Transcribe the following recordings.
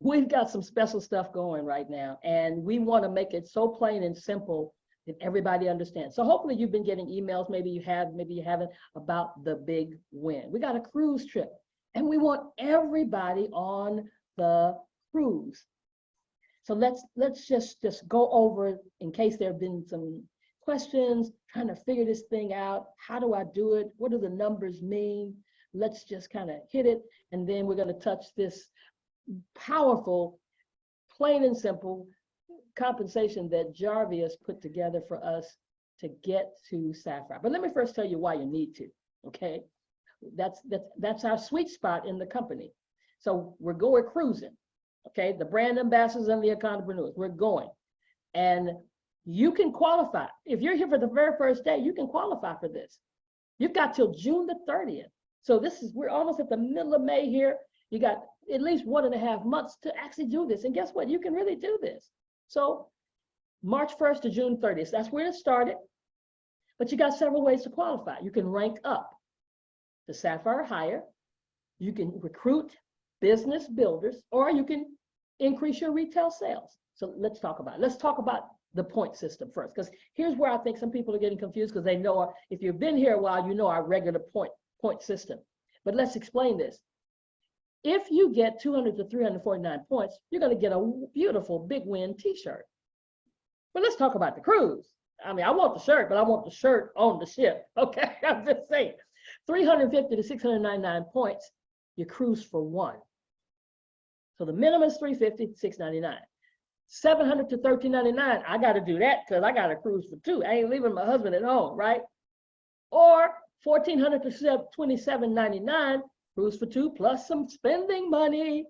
we've got some special stuff going right now, and we want to make it so plain and simple that everybody understands. So hopefully you've been getting emails, maybe you have, maybe you haven't, about the big win. We got a cruise trip, and we want everybody on the cruise. So let's just go over, in case there have been some questions, trying to figure this thing out. How do I do it? What do the numbers mean? Let's just kind of hit it, and then we're going to touch this powerful, plain and simple compensation that Jarvis put together for us to get to Sapphire. But let me first tell you why you need to, okay? That's our sweet spot in the company. So we're cruising, okay? The brand ambassadors and the entrepreneurs, we're going. And you can qualify. If you're here for the very first day, you can qualify for this. You've got till June the 30th. So we're almost at the middle of May here. You got at least 1.5 months to actually do this. And guess what? You can really do this. So March 1st to June 30th, that's where it started. But you got several ways to qualify. You can rank up to Sapphire Higher. You can recruit business builders, or you can increase your retail sales. So let's talk about it. Let's talk about the point system first, because here's where I think some people are getting confused, because they know, if you've been here a while, you know our regular point system. But let's explain this. If you get 200 to 349 points, you're going to get a beautiful Big Win t-shirt. But let's talk about the cruise. I mean, I want the shirt, but I want the shirt on the ship. Okay, I'm just saying. 350 to 699 points, you cruise for one. So the minimum is 350 to 699. 700 to 1399, I got to do that because I got to cruise for two. I ain't leaving my husband at home, right? Or 1400 to 2799, cruise for two plus some spending money.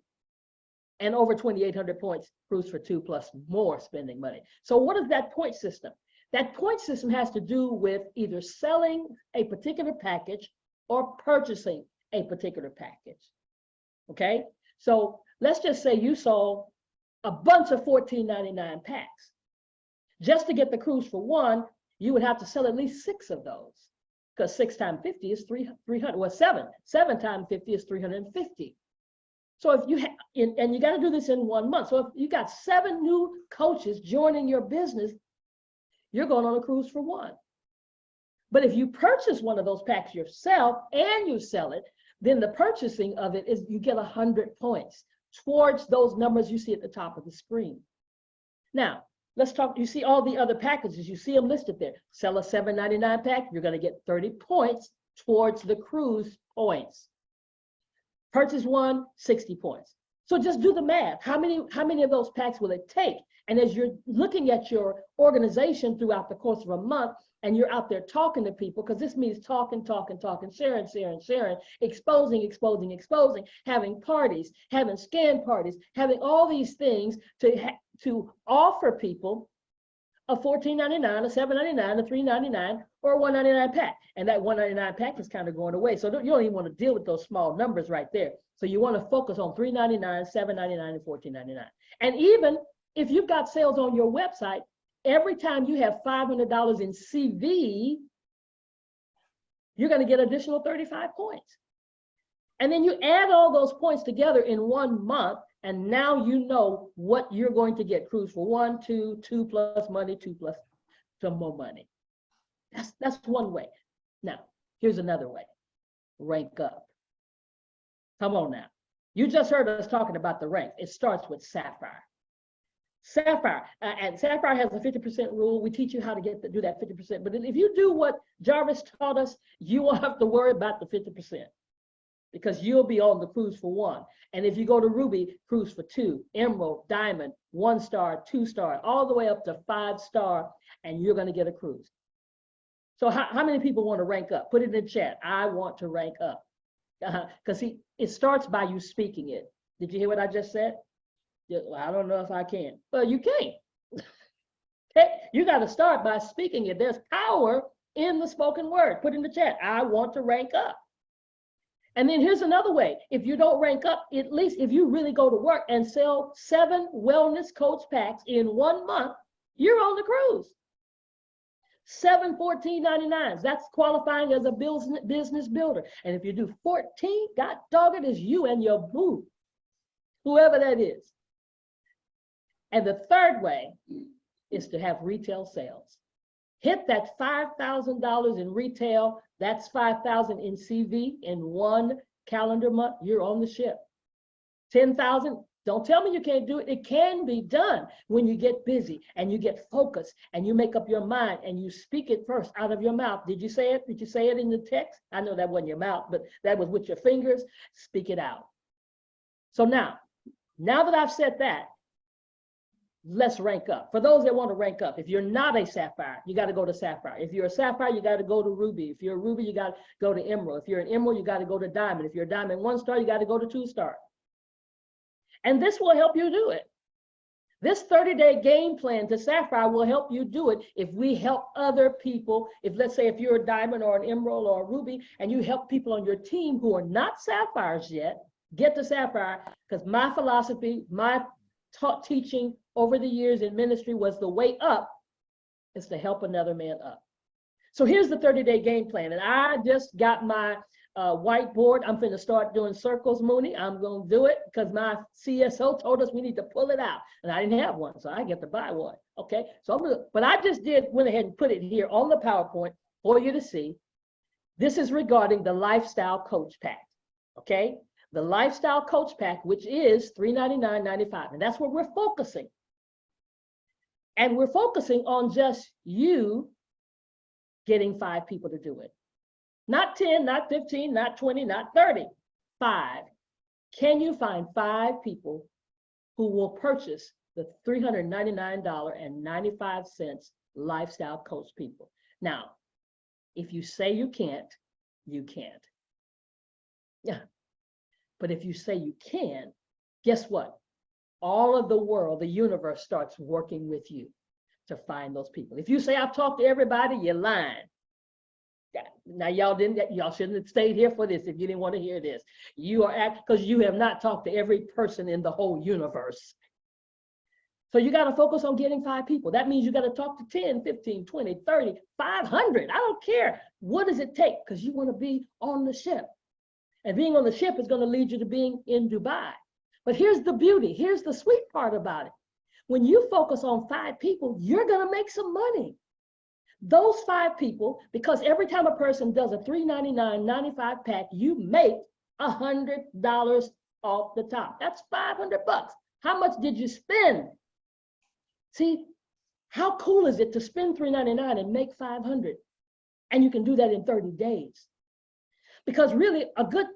And over 2,800 points, cruise for two plus more spending money. So what is that point system? That point system has to do with either selling a particular package or purchasing a particular package. Okay, so let's just say you sold a bunch of $14.99 packs. Just to get the cruise for one, you would have to sell at least 6 of those, because 6 times 50 is 300. Well, 7 times 50 is 350. So if you and you got to do this in 1 month. So if you got 7 new coaches joining your business, you're going on a cruise for one. But if you purchase one of those packs yourself and you sell it, then the purchasing of it is you get 100 points towards those numbers you see at the top of the screen. Now, let's talk, you see all the other packages, you see them listed there. Sell a $7.99 pack, you're going to get 30 points towards the cruise points. Purchase one, 60 points. So just do the math. How many of those packs will it take? And as you're looking at your organization throughout the course of a month, and you're out there talking to people, because this means talking, sharing, exposing, having parties, having scan parties, having all these things to offer people a $14.99, a $7.99, a $3.99, or a $1.99 pack. And that $1.99 pack is kind of going away. So you don't even want to deal with those small numbers right there. So you want to focus on $3.99, $7.99, and $14.99. And even if you've got sales on your website, every time you have $500 in CV, you're going to get additional 35 points. And then you add all those points together in 1 month, and now you know what you're going to get. Cruise for 1, 2, 2 plus money, 2 plus some more money. That's one way. Now, here's another way. Rank up. Come on now. You just heard us talking about the rank. It starts with Sapphire. Sapphire, and Sapphire has a 50% rule. We teach you how to do that 50%. But if you do what Jarvis taught us, you won't have to worry about the 50%, because you'll be on the cruise for one. And if you go to Ruby, cruise for 2, Emerald, Diamond, 1 star, 2 star, all the way up to 5 star, and you're going to get a cruise. So how many people want to rank up? Put it in the chat. I want to rank up. Because it starts by you speaking it. Did you hear what I just said? Well, I don't know if I can. Well, you can't. Okay? You got to start by speaking it. There's power in the spoken word. Put in the chat, I want to rank up. And then here's another way. If you don't rank up, at least if you really go to work and sell 7 wellness coach packs in 1 month, you're on the cruise. 7 $14.99s. That's qualifying as a business builder. And if you do 14, God dog it, is you and your boo, whoever that is. And the third way is to have retail sales. Hit that $5,000 in retail. That's 5,000 in CV in one calendar month. You're on the ship. 10,000. Don't tell me you can't do it. It can be done when you get busy and you get focused and you make up your mind and you speak it first out of your mouth. Did you say it? Did you say it in the text? I know that wasn't your mouth, but that was with your fingers. Speak it out. So now that I've said that, let's rank up. For those that want to rank up, if you're not a sapphire, you got to go to sapphire. If you're a sapphire, you got to go to ruby. If you're a ruby, you got to go to emerald. If you're an emerald, you got to go to diamond. If you're a diamond 1-star, you got to go to 2-star. And this will help you do it. This 30-day game plan to sapphire will help you do it if we help other people. If let's say if you're a diamond or an emerald or a ruby and you help people on your team who are not sapphires yet, get to sapphire, because my philosophy, my teaching over the years in ministry was the way up is to help another man up. So here's the 30-day game plan. And I just got my whiteboard. I'm going to start doing circles, Mooney. I'm going to do it because my CSO told us we need to pull it out. And I didn't have one, so I get to buy one. Okay, so I'm going to, but I just went ahead and put it here on the PowerPoint for you to see. This is regarding the Lifestyle Coach Pack. Okay, the Lifestyle Coach Pack, which is $399.95. And that's what we're focusing. And we're focusing on just you getting 5 people to do it. Not 10, not 15, not 20, not 30, 5. Can you find 5 people who will purchase the $399.95 Lifestyle Coach people? Now, if you say you can't, you can't. Yeah. But if you say you can, guess what? All of the world, the universe starts working with you to find those people. If you say I've talked to everybody, you're lying. Now y'all shouldn't have stayed here for this if you didn't want to hear this. You are because you have not talked to every person in the whole universe. So you got to focus on getting 5 people. That means you got to talk to 10, 15, 20, 30, 500. I don't care. What does it take? Because you want to be on the ship. And being on the ship is going to lead you to being in Dubai. But here's the beauty. Here's the sweet part about it. When you focus on 5 people, you're going to make some money. Those 5 people, because every time a person does a $399.95 pack, you make $100 off the top. That's $500. How much did you spend? See, how cool is it to spend $399 and make $500? And you can do that in 30 days. Because really, a good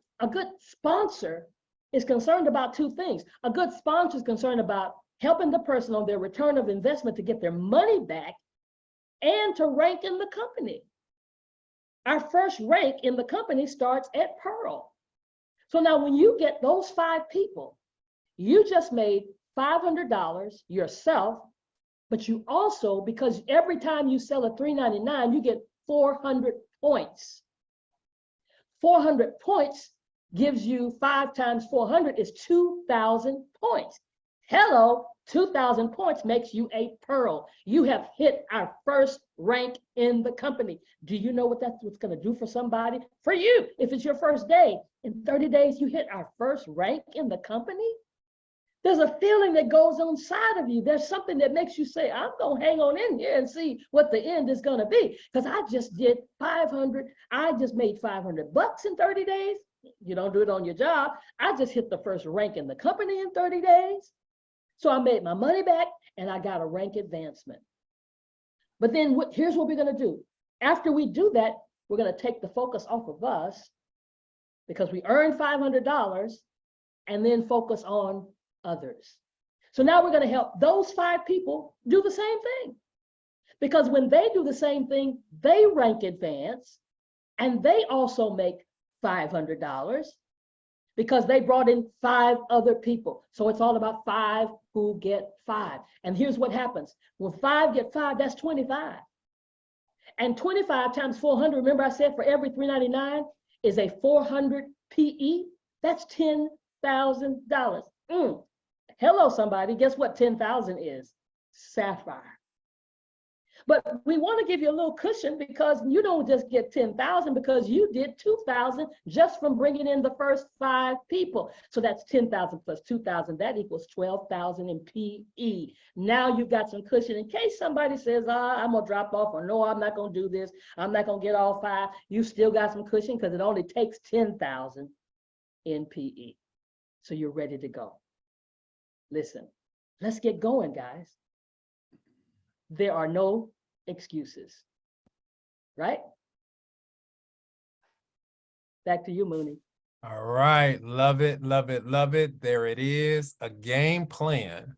sponsor is concerned about 2 things. A good sponsor is concerned about helping the person on their return of investment to get their money back and to rank in the company. Our first rank in the company starts at Pearl. So now when you get those 5 people, you just made $500 yourself, but you also, because every time you sell a $399, you get 400 points. 400 points gives you 5 times 400 is 2,000 points. Hello, 2,000 points makes you a Pearl. You have hit our first rank in the company. Do you know what that's going to do for somebody? For you, if it's your first day, in 30 days, you hit our first rank in the company. There's a feeling that goes on inside of you. There's something that makes you say, I'm going to hang on in here and see what the end is going to be. Because I just did 500. I just made $500 in 30 days. You don't do it on your job. I just hit the first rank in the company in 30 days. So I made my money back and I got a rank advancement. But then here's what we're going to do. After we do that, we're going to take the focus off of us because we earned $500 and then focus on others. So now we're going to help those 5 people do the same thing. Because when they do the same thing, they rank advance and they also make $500 because they brought in 5 other people. So it's all about 5 who get 5. And here's what happens. When 5 get 5, that's 25. And 25 times 400, remember I said for every $399 is a 400 PE? That's $10,000. Hello, somebody. Guess what 10,000 is? Sapphire. But we want to give you a little cushion because you don't just get 10,000 because you did 2,000 just from bringing in the first 5 people. So that's 10,000 plus 2,000. That equals 12,000 in PE. Now you've got some cushion in case somebody says, I'm going to drop off, or no, I'm not going to do this. I'm not going to get all 5. You still got some cushion because it only takes 10,000 in PE. So you're ready to go. Listen, let's get going, guys. There are no excuses, right? Back to you, Mooney. All right, love it, love it, love it. There it is, a game plan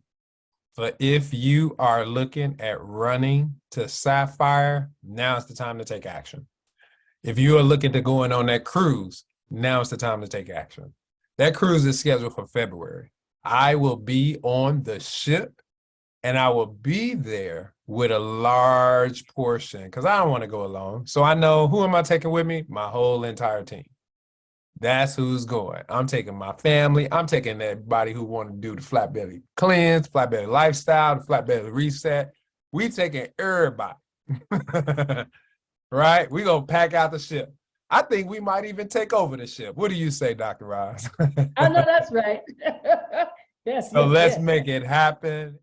for if you are looking at running to Sapphire, now's the time to take action. If you are looking to going on that cruise, now's the time to take action. That cruise is scheduled for February. I will be on the ship and I will be there with a large portion because I don't want to go alone. So I know, who am I taking with me? My whole entire team. That's who's going. I'm taking my family. I'm taking everybody who want to do the flat belly cleanse, flat belly lifestyle, the flat belly reset. We taking everybody, right? We gonna pack out the ship. I think we might even take over the ship. What do you say, Dr. Ross? I know that's right. Yes, So yes, let's yes. make it happen.